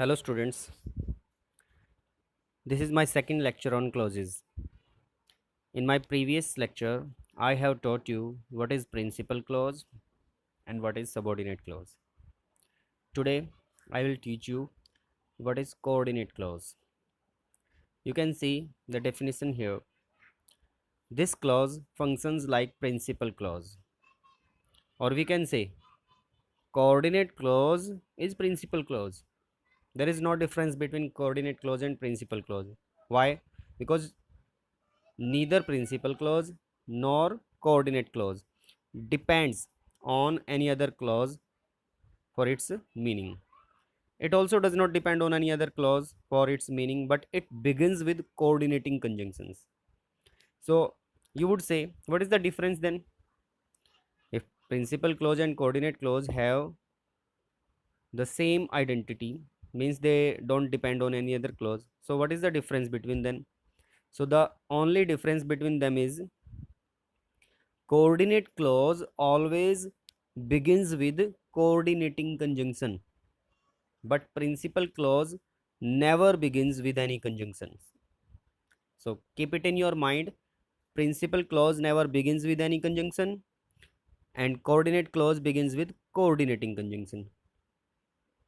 Hello students, this is my second lecture on clauses. In my previous lecture, I have taught you what is principal clause and what is subordinate clause. Today, I will teach you what is coordinate clause. You can see the definition here. This clause functions like principal clause, or we can say coordinate clause is principal clause. There is no difference between coordinate clause and principal clause. Why? Because neither principal clause nor coordinate clause depends on any other clause for its meaning. It also does not depend on any other clause for its meaning, but it begins with coordinating conjunctions. So you would say, what is the difference then? If principal clause and coordinate clause have the same identity, means they don't depend on any other clause. So what is the difference between them? So the only difference between them is coordinate clause always begins with coordinating conjunction, but principal clause never begins with any conjunctions. So keep it in your mind. Principal clause never begins with any conjunction, and coordinate clause begins with coordinating conjunction,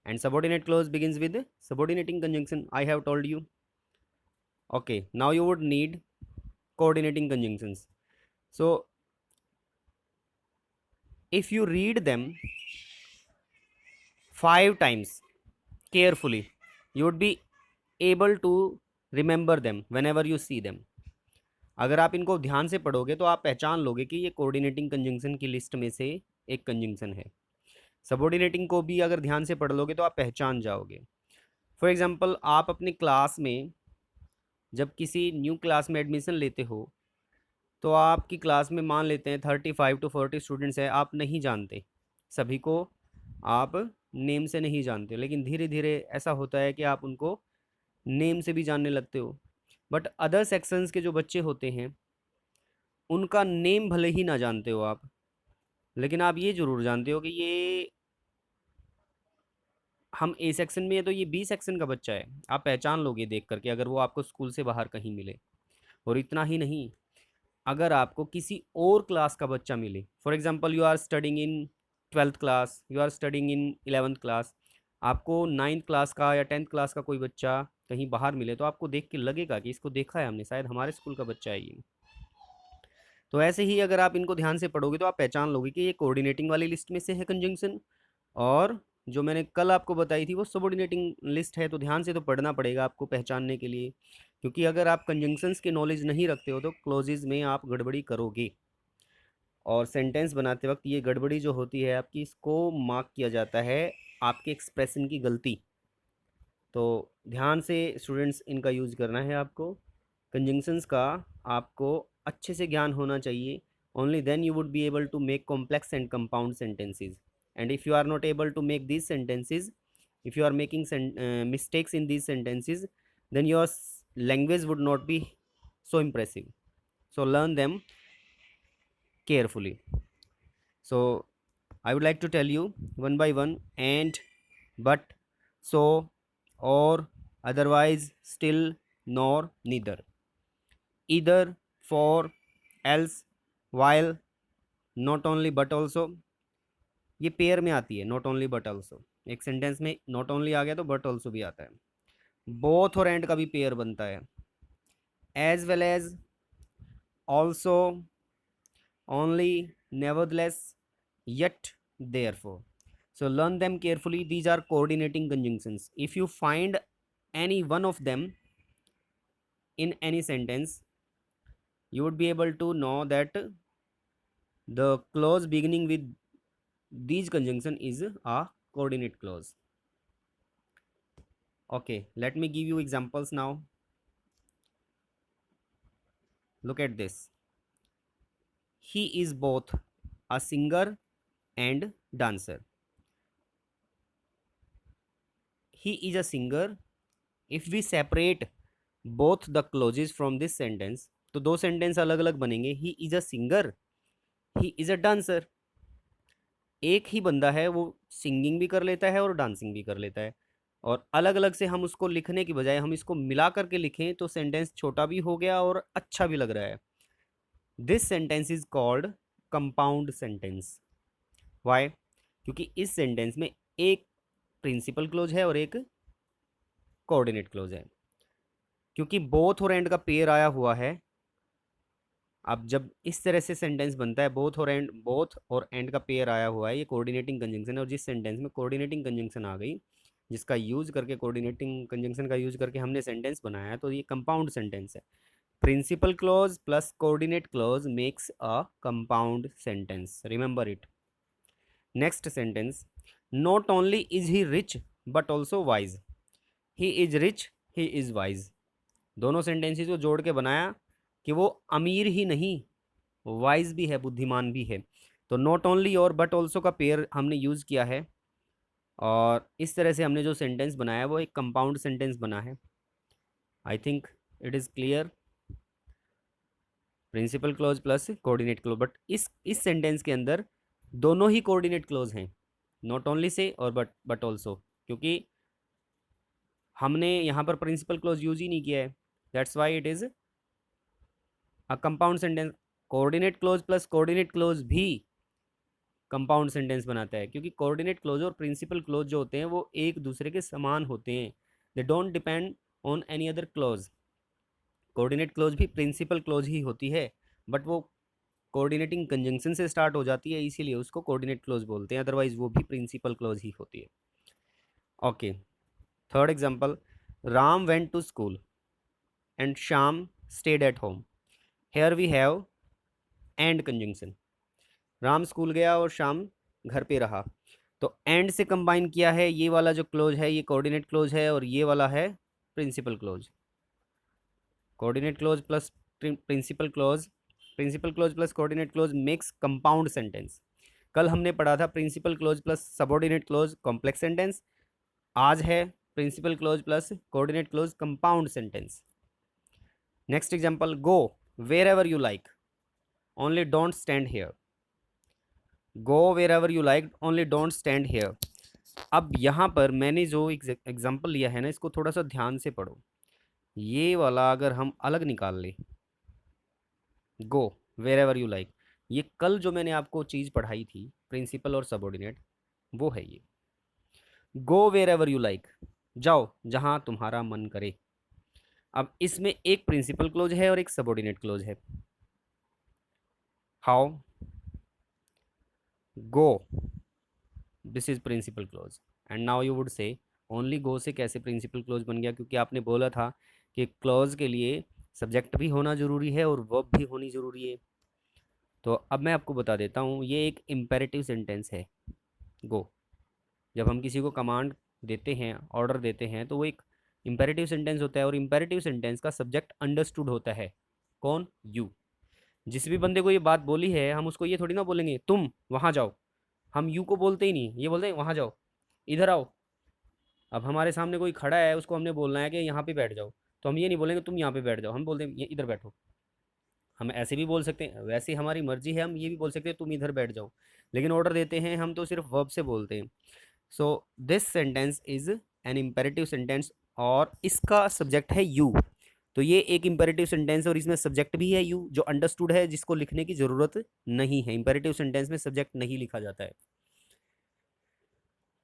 and subordinate clause begins with subordinating conjunction. I have told you. Okay, now you would need coordinating conjunctions. So if you read them 5 times carefully, you would be able to remember them whenever you see them. अगर आप इनको ध्यान से पढ़ोगे तो आप पहचान लोगे कि ये कोऑर्डिनेटिंग कंजंक्शन की लिस्ट में से एक कंजंक्शन है। सबऑर्डिनेटिंग को भी अगर ध्यान से पढ़ लोगे तो आप पहचान जाओगे। फॉर एग्जांपल, आप अपनी क्लास में जब किसी न्यू क्लास में एडमिशन लेते हो तो आपकी क्लास में मान लेते हैं 35 to 40 स्टूडेंट्स हैं, आप नहीं जानते सभी को, आप नेम से नहीं जानते, लेकिन धीरे धीरे ऐसा होता है कि आप उनको नेम से भी जानने लगते हो। बट अदर सेक्शंस के जो बच्चे होते हैं उनका नेम भले ही ना जानते हो आप, लेकिन आप ये ज़रूर जानते हो कि ये हम ए सेक्शन में है तो ये बी सेक्शन का बच्चा है। आप पहचान लोगे देख करके अगर वो आपको स्कूल से बाहर कहीं मिले। और इतना ही नहीं, अगर आपको किसी और क्लास का बच्चा मिले, for example you are studying in 12th class, you are studying in 11th class, आपको 9th क्लास का या 10th क्लास का कोई बच्चा कहीं बाहर मिले तो आपको देख के लगेगा कि इसको देखा है हमने, शायद हमारे स्कूल का बच्चा है ये। तो ऐसे ही अगर आप इनको ध्यान से पढ़ोगे तो आप पहचान लोगे कि ये कोऑर्डिनेटिंग वाली लिस्ट में से है कंजंक्शन, और जो मैंने कल आपको बताई थी वो सबऑर्डिनेटिंग लिस्ट है। तो ध्यान से तो पढ़ना पड़ेगा आपको पहचानने के लिए, क्योंकि अगर आप कंजंक्शंस की नॉलेज नहीं रखते हो तो क्लोजेज में आप गड़बड़ी करोगे, और सेंटेंस बनाते वक्त ये गड़बड़ी जो होती है आपकी, इसको मार्क किया जाता है आपके एक्सप्रेशन की गलती। तो ध्यान से स्टूडेंट्स इनका यूज़ करना है आपको। कंजंक्शंस का आपको अच्छे से ज्ञान होना चाहिए। Only then you would be able to make complex and compound sentences, and if you are not able to make these sentences, if you are making mistakes in these sentences, then your language would not be so impressive. So learn them carefully. So I would like to tell you one by one: and, but, so, or, otherwise, still, nor, neither, either, for, else, while, not only but also। ये pair में आती है, not only but also. एक sentence में not only आ गया तो but also भी आता है। बोथ और एंड का भी पेयर बनता है। As well as, also, only, nevertheless, yet, therefore. So learn them carefully. These are coordinating conjunctions. If you find any one of them in any sentence, you would be able to know that the clause beginning with these conjunction is a coordinate clause. Okay, let me give you examples now. Look at this. He is both a singer and dancer. He is a singer। If we separate both the clauses from this sentence तो दो sentence अलग अलग बनेंगे। He is a singer, he is a dancer. एक ही बंदा है, वो सिंगिंग भी कर लेता है और डांसिंग भी कर लेता है। और अलग अलग से हम उसको लिखने की बजाय हम इसको मिला करके लिखें तो सेंटेंस छोटा भी हो गया और अच्छा भी लग रहा है। This sentence is called compound sentence. Why? क्योंकि इस सेंटेंस में एक प्रिंसिपल क्लोज है और एक कोऑर्डिनेट क्लोज है। क्योंकि बोथ और एंड का पेयर आया हुआ है, अब जब इस तरह से सेंटेंस बनता है, बोथ और एंड का पेयर आया हुआ है, ये कोऑर्डिनेटिंग कंजंक्शन है। और जिस सेंटेंस में कोऑर्डिनेटिंग कंजंक्शन आ गई, जिसका यूज करके कोऑर्डिनेटिंग कंजंक्शन का यूज करके हमने सेंटेंस बनाया है, तो ये कंपाउंड सेंटेंस है। Principal clause plus coordinate clause makes a compound sentence, remember it. Next sentence, not only is he rich but also wise. He is rich, he is wise. दोनों sentences को जोड़ के बनाया कि वो अमीर ही नहीं, वाइज भी है, बुद्धिमान भी है। तो नॉट ओनली और बट ऑल्सो का पेयर हमने यूज़ किया है, और इस तरह से हमने जो सेंटेंस बनाया है वो एक कंपाउंड सेंटेंस बना है। I think it is clear. Principal clause plus coordinate clause, but इस सेंटेंस के अंदर दोनों ही कोऑर्डिनेट क्लोज हैं, नॉट ओनली से और बट ऑल्सो, क्योंकि हमने यहाँ पर प्रिंसिपल क्लोज यूज ही नहीं किया है। That's why it is a compound sentence. Coordinate clause plus coordinate close भी कंपाउंड सेंटेंस बनाता है, क्योंकि कोऑर्डिनेट क्लोज और प्रिंसिपल क्लोज जो होते हैं वो एक दूसरे के समान होते हैं। They don't depend on any other close. Coordinate close भी प्रिंसिपल क्लोज ही होती है, बट वो कोऑर्डिनेटिंग कंजंक्शन से स्टार्ट हो जाती है, इसीलिए उसको कोऑर्डिनेट क्लोज बोलते हैं, अदरवाइज वो भी प्रिंसिपल क्लोज ही होती है। Okay, third example, Ram went to school and Shyam stayed at home. Here we have and conjunction. Ram school गया और शाम घर पे रहा, तो एंड से कंबाइन किया है। ये वाला जो क्लोज है ये कोऑर्डिनेट क्लोज है, और ये वाला है principal clause. Coordinate clause plus principal clause plus coordinate clause makes compound sentence. कल हमने पढ़ा था principal clause plus subordinate clause complex sentence, आज है principal clause plus coordinate clause compound sentence. Next example, go wherever you like, only don't stand here. Go wherever you like, only don't stand here. अब यहाँ पर मैंने जो example लिया है ना, इसको थोड़ा सा ध्यान से पढ़ो। ये वाला अगर हम अलग निकाल लें, go wherever you like, ये कल जो मैंने आपको चीज़ पढ़ाई थी प्रिंसिपल और सबऑर्डिनेट, वो है ये। Go wherever you like, जाओ जहाँ तुम्हारा मन करे। अब इसमें एक प्रिंसिपल क्लोज है और एक सबऑर्डिनेट क्लोज है। How? Go, this is principal clause, and now you would say only go से कैसे प्रिंसिपल क्लोज बन गया? क्योंकि आपने बोला था कि क्लोज के लिए सब्जेक्ट भी होना ज़रूरी है और वर्ब भी होनी ज़रूरी है। तो अब मैं आपको बता देता हूँ, ये एक इम्पेरेटिव सेंटेंस है। गो, जब हम किसी को कमांड देते हैं, ऑर्डर देते हैं, तो वो एक इम्पेरेटिव सेंटेंस होता है, और इम्पेरेटिव सेंटेंस का सब्जेक्ट अंडरस्टूड होता है। कौन? यू। जिस भी बंदे को ये बात बोली है, हम उसको ये थोड़ी ना बोलेंगे तुम वहाँ जाओ। हम यू को बोलते ही नहीं, ये बोलते हैं वहाँ जाओ, इधर आओ। अब हमारे सामने कोई खड़ा है, उसको हमने बोलना है कि यहाँ पे बैठ जाओ, तो हम ये नहीं बोलेंगे तुम यहाँ पे बैठ जाओ, हम बोलते हैं ये इधर बैठो। हम ऐसे भी बोल सकते हैं, वैसे हमारी मर्जी है, हम ये भी बोल सकते हैं तुम इधर बैठ जाओ, लेकिन ऑर्डर देते हैं हम तो सिर्फ वर्ब से बोलते हैं। So this sentence is an imperative sentence, और इसका सब्जेक्ट है यू। तो ये एक इम्पेरेटिव सेंटेंस और इसमें सब्जेक्ट भी है यू, जो अंडरस्टूड है, जिसको लिखने की ज़रूरत नहीं है। इम्पेरेटिव सेंटेंस में सब्जेक्ट नहीं लिखा जाता है।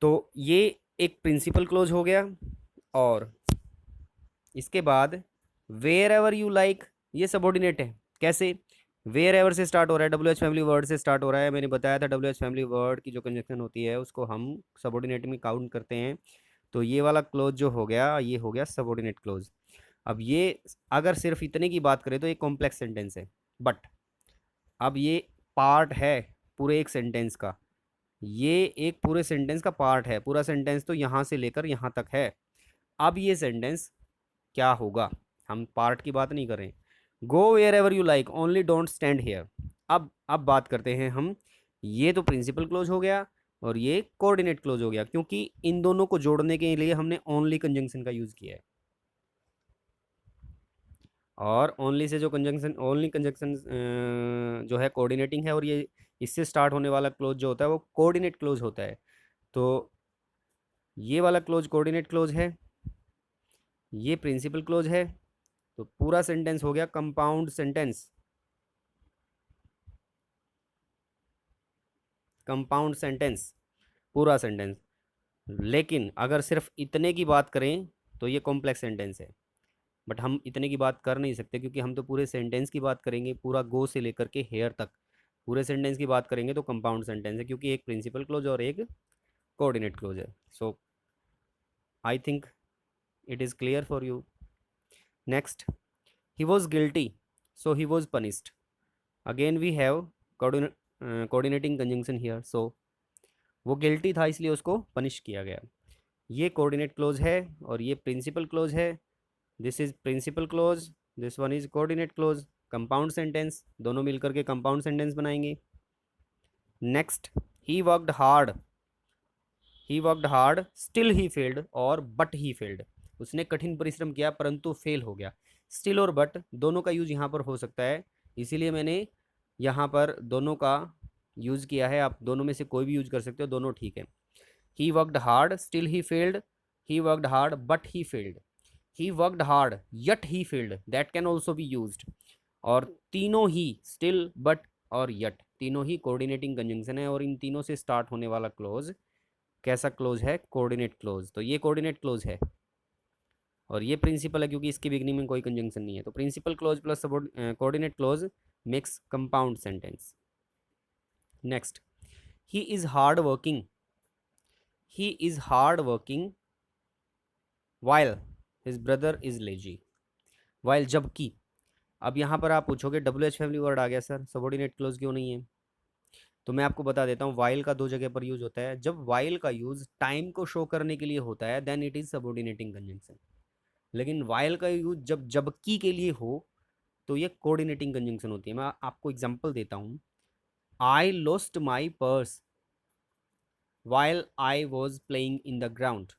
तो ये एक प्रिंसिपल क्लोज हो गया, और इसके बाद वेयर एवर यू लाइक, ये सबऑर्डिनेट है। कैसे? वेयर एवर से स्टार्ट हो रहा है, डब्ल्यू एच फैमिली वर्ड से स्टार्ट हो रहा है। मैंने बताया था डब्ल्यू एच फैमिली वर्ड की जो कंजक्शन होती है उसको हम सबऑर्डिनेट में काउंट करते हैं। तो ये वाला क्लोज जो हो गया, ये हो गया सबऑर्डिनेट क्लोज। अब ये अगर सिर्फ इतने की बात करें तो ये कॉम्प्लेक्स सेंटेंस है, बट अब ये पार्ट है पूरे एक सेंटेंस का। ये एक पूरे सेंटेंस का पार्ट है, पूरा सेंटेंस तो यहाँ से लेकर यहाँ तक है। अब ये सेंटेंस क्या होगा? हम पार्ट की बात नहीं कर रहे। Go wherever you like, only don't stand here. अब बात करते हैं हम, ये तो प्रिंसिपल क्लोज हो गया और ये कोऑर्डिनेट क्लोज हो गया, क्योंकि इन दोनों को जोड़ने के लिए हमने ओनली कंजंक्शन का यूज़ किया है। और ओनली से जो कंजंक्शन, ओनली कंजंक्शन जो है कोऑर्डिनेटिंग है, और ये इससे स्टार्ट होने वाला क्लोज जो होता है वो कोऑर्डिनेट क्लोज होता है। तो ये वाला क्लोज कोऑर्डिनेट क्लोज है, ये प्रिंसिपल क्लोज है, तो पूरा सेंटेंस हो गया कंपाउंड सेंटेंस, कंपाउंड सेंटेंस, पूरा सेंटेंस। लेकिन अगर सिर्फ इतने की बात करें तो ये कॉम्प्लेक्स सेंटेंस है, बट हम इतने की बात कर नहीं सकते क्योंकि हम तो पूरे सेंटेंस की बात करेंगे, पूरा गो से लेकर के हेयर तक पूरे सेंटेंस की बात करेंगे, तो कंपाउंड सेंटेंस है क्योंकि एक प्रिंसिपल क्लोज और एक कोऑर्डिनेट क्लोज है। So I think it is clear for you. Next, he was guilty so he was punished. Again we have coordinating conjunction here. So वो गिल्टी था इसलिए उसको पनिश किया गया। ये कोऑर्डिनेट क्लोज है और ये प्रिंसिपल क्लोज है। This is principal clause, this one is coordinate clause, compound sentence, दोनों मिलकर के कंपाउंड सेंटेंस बनाएंगे। Next, he worked hard, he worked hard still he failed और बट ही फेल्ड। उसने कठिन परिश्रम किया परंतु फेल हो गया। स्टिल और बट दोनों का यूज यहाँ पर हो सकता है, इसीलिए मैंने यहाँ पर दोनों का यूज किया है। आप दोनों में से कोई भी यूज कर सकते हो, दोनों ठीक है। ही worked hard still he failed, he worked hard but he failed, he worked hard yet he failed, that can also be used. और तीनों ही स्टिल बट और यट तीनों ही कोऑर्डिनेटिंग कंजंक्शन है और इन तीनों से स्टार्ट होने वाला क्लोज कैसा क्लोज है? Coordinate close. तो ये कोऑर्डिनेट क्लोज है और ये प्रिंसिपल है क्योंकि इसके बिगनिंग में कोई कंजंक्शन नहीं है। तो principal clause plus coordinate clause makes compound sentence. Next, he is hard working, he is hard working while his brother is lazy. While जबकि, अब यहाँ पर आप पूछोगे डब्ल्यू एच फैमिली वर्ड आ गया सर, सबॉर्डिनेट क्लोज क्यों नहीं है? तो मैं आपको बता देता हूँ, वाइल का दो जगह पर यूज होता है। जब वाइल का यूज टाइम को शो करने के लिए होता है then it is subordinating conjunction. लेकिन वाइल का यूज जब जबकि के लिए हो तो ये कोऑर्डिनेटिंग कंजंक्शन होती है। मैं आपको एग्जांपल देता हूँ, I lost my purse while I was playing in the ground.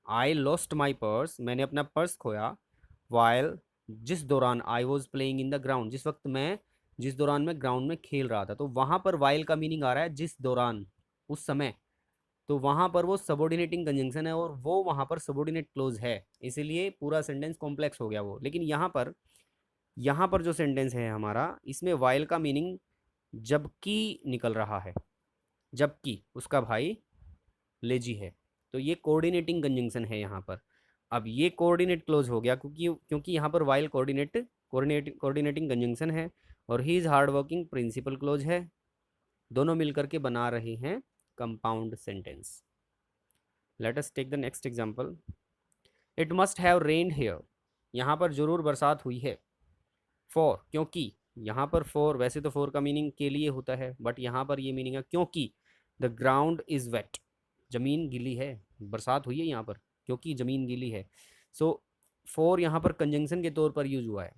I lost my purse, मैंने अपना पर्स खोया, वाइल जिस दौरान I was playing in the ground, जिस दौरान मैं ग्राउंड में खेल रहा था। तो वहां पर वाइल का मीनिंग आ रहा है जिस दौरान, उस समय। तो वहां पर वो सबॉर्डिनेटिंग कंजंक्शन है और वो वहां पर सबॉर्डिनेट क्लोज है, इसीलिए पूरा सेंटेंस कॉम्प्लेक्स हो गया वो। लेकिन यहाँ पर जो सेंटेंस है हमारा, इसमें वाइल का मीनिंग जबकि निकल रहा है, जबकि उसका भाई लेजी है। तो ये कोऑर्डिनेटिंग कंजंक्शन है यहाँ पर। अब ये कोऑर्डिनेट क्लोज हो गया क्योंकि क्योंकि यहाँ पर वाइल कोऑर्डिनेटिंग कंजंक्शन है और he is hard working principal clause है। दोनों मिलकर के बना रहे हैं compound sentence. Let us take the next example. It must have rained here, यहाँ पर जरूर बरसात हुई है। फॉर, क्योंकि, यहाँ पर फॉर, वैसे तो फॉर का मीनिंग के लिए होता है बट यहाँ पर ये मीनिंग है क्योंकि द ग्राउंड इज वेट, जमीन गीली है। बरसात हुई है यहाँ पर क्योंकि जमीन गीली है। सो फॉर यहाँ पर कंजंक्शन के तौर पर यूज हुआ है।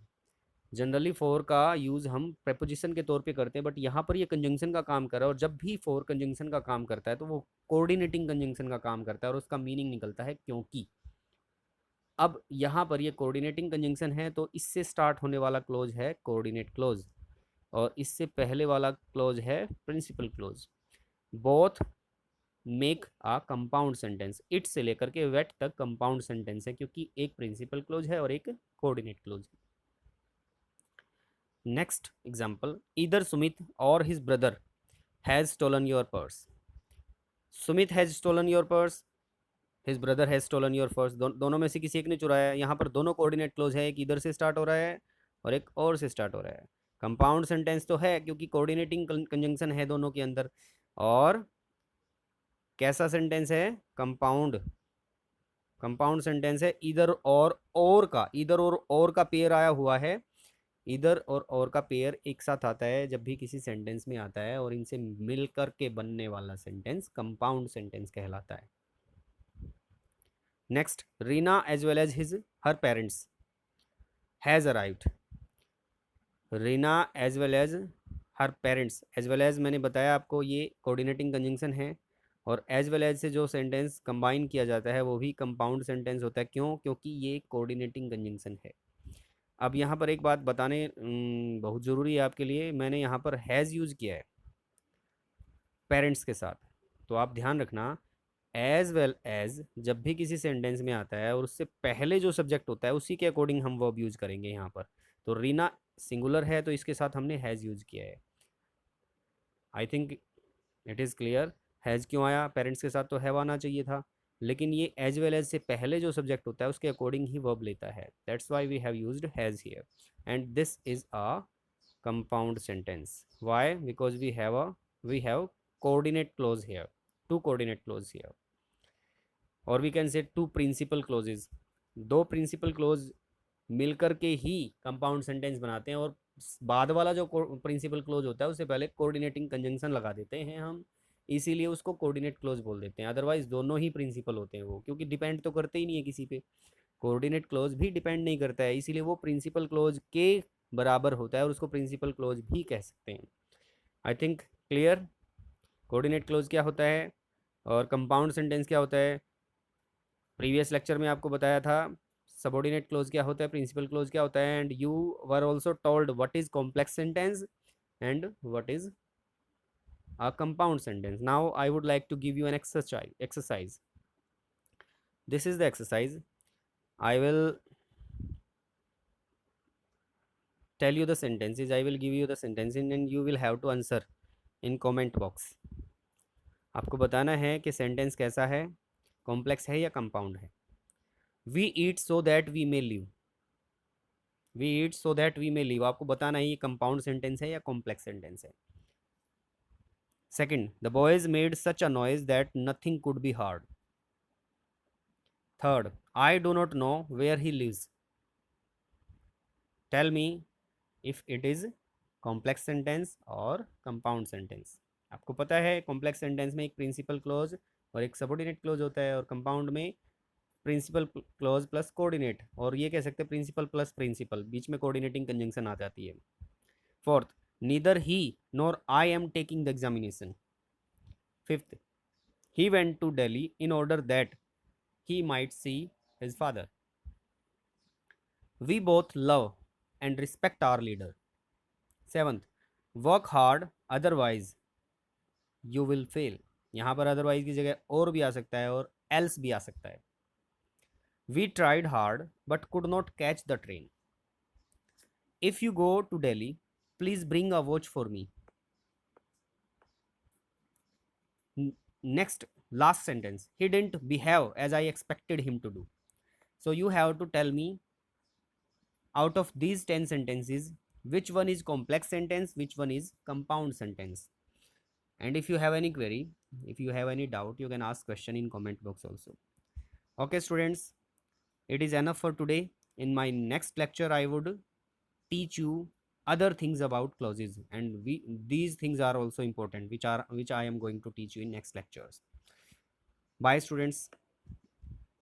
जनरली फॉर का यूज हम प्रेपोजिशन के तौर पे करते हैं बट यहाँ पर ये कंजंक्शन का काम कर रहा है और जब भी फॉर कंजंक्शन का काम करता है तो वो कोऑर्डिनेटिंग कंजंक्शन का काम करता है और उसका मीनिंग निकलता है क्योंकि। अब यहाँ पर ये कोऑर्डिनेटिंग कंजंक्शन है तो इससे स्टार्ट होने वाला क्लोज है कोऑर्डिनेट क्लोज और इससे पहले वाला क्लोज है principal clause. Both make a compound sentence. It से लेकर के वेट तक कंपाउंड सेंटेंस है क्योंकि एक प्रिंसिपल क्लोज है और एक कोऑर्डिनेट क्लोज है। नेक्स्ट एग्जांपल, इधर सुमित और his brother has stolen your purse. Sumit has stolen your purse, his brother has stolen your purse, दोनों में से किसी एक ने चुराया है। यहाँ पर दोनों कोऑर्डिनेट क्लोज है, एक इधर से स्टार्ट हो रहा है और एक और से स्टार्ट हो रहा है। कंपाउंड सेंटेंस तो है क्योंकि कोऑर्डिनेटिंग कंजंक्शन है दोनों के अंदर। और कैसा सेंटेंस है? कंपाउंड, कंपाउंड सेंटेंस है। इधर और का, इधर और का पेयर आया हुआ है। इधर और का पेयर एक साथ आता है जब भी किसी सेंटेंस में आता है और इनसे मिलकर के बनने वाला सेंटेंस कंपाउंड सेंटेंस कहलाता है। Next, Reena as well as his her parents has arrived. Reena as well as her parents, as well as मैंने बताया आपको ये कोऑर्डिनेटिंग कंजंक्शन है और एज वेल एज से जो सेंटेंस कंबाइन किया जाता है वो भी कंपाउंड सेंटेंस होता है। क्यों? क्योंकि ये कोऑर्डिनेटिंग कंजंक्शन है। अब यहाँ पर एक बात बताने बहुत ज़रूरी है आपके लिए, मैंने यहाँ पर हैज़ यूज़ किया है पेरेंट्स के साथ, तो आप ध्यान रखना एज वेल एज जब भी किसी सेंटेंस में आता है और उससे पहले जो सब्जेक्ट होता है उसी के अकॉर्डिंग हम वर्ब यूज करेंगे यहाँ पर। तो रीना सिंगुलर है तो इसके साथ हमने हैज़ यूज किया है। I think it is clear. Has क्यों आया, पेरेंट्स के साथ तो हैव आना चाहिए था, लेकिन ये एज वेल एज से पहले जो सब्जेक्ट होता है उसके अकॉर्डिंग ही वर्ब लेता है। That's why we have used has here. And this is a compound sentence. Why? Because we have coordinate clause here, two coordinate clause here, or we can say two principal clauses. दो principal clause मिलकर के ही compound sentence बनाते हैं, और बाद वाला जो principal close होता है उससे पहले कोऑर्डिनेटिंग कंजंक्शन लगा देते हैं हम, इसीलिए उसको कोऑर्डिनेट क्लोज बोल देते हैं। अदरवाइज दोनों ही प्रिंसिपल होते हैं वो, क्योंकि डिपेंड तो करते ही नहीं है किसी पे। कोऑर्डिनेट क्लोज भी डिपेंड नहीं करता है, इसीलिए वो प्रिंसिपल क्लोज के बराबर होता है और उसको प्रिंसिपल क्लोज भी कह सकते हैं। I think clear. Coordinate close क्या होता है और कंपाउंड सेंटेंस क्या होता है, प्रीवियस लेक्चर में आपको बताया था। सबऑर्डिनेट क्लोज क्या होता है, प्रिंसिपल क्लोज क्या होता है, and you were also told what is complex sentence and what is a compound sentence. Now I would like to give you an exercise. This is the exercise. I will tell you the sentences, I will give you the sentences and you will have to answer in comment box. आपको बताना है कि sentence कैसा है, complex है या compound है। We eat so that we may live, we eat so that we may live, आपको बताना है ये कंपाउंड सेंटेंस है या कॉम्प्लेक्स सेंटेंस है। Second, the boys made such a noise that nothing could be heard. Third, I do not know where he lives, tell me if it is complex sentence और compound sentence. आपको पता है complex sentence में एक principal close और एक subordinate close होता है, और कंपाउंड में प्रिंसिपल क्लोज प्लस कोऑर्डिनेट, और ये कह सकते हैं प्रिंसिपल प्लस प्रिंसिपल, बीच में कोऑर्डिनेटिंग कंजंक्शन आ जाती है। Fourth, neither he nor I am taking the examination. Fifth, he went to Delhi in order that he might see his father. We both love and respect our leader. Seventh, work hard otherwise you will fail, यहाँ पर otherwise की जगह और भी आ सकता है और एल्स भी आ सकता है। We tried hard but could not catch the train. If you go to Delhi please bring a watch for me. Next, last sentence, he didn't behave as I expected him to do. So you have to tell me out of these 10 sentences which one is complex sentence, which one is compound sentence. And if you have any query, if you have any doubt, you can ask question in comment box also. Okay students, it is enough for today. In my next lecture I would teach you other things about clauses, and these things are also important, which I am going to teach you in next lectures. Bye students.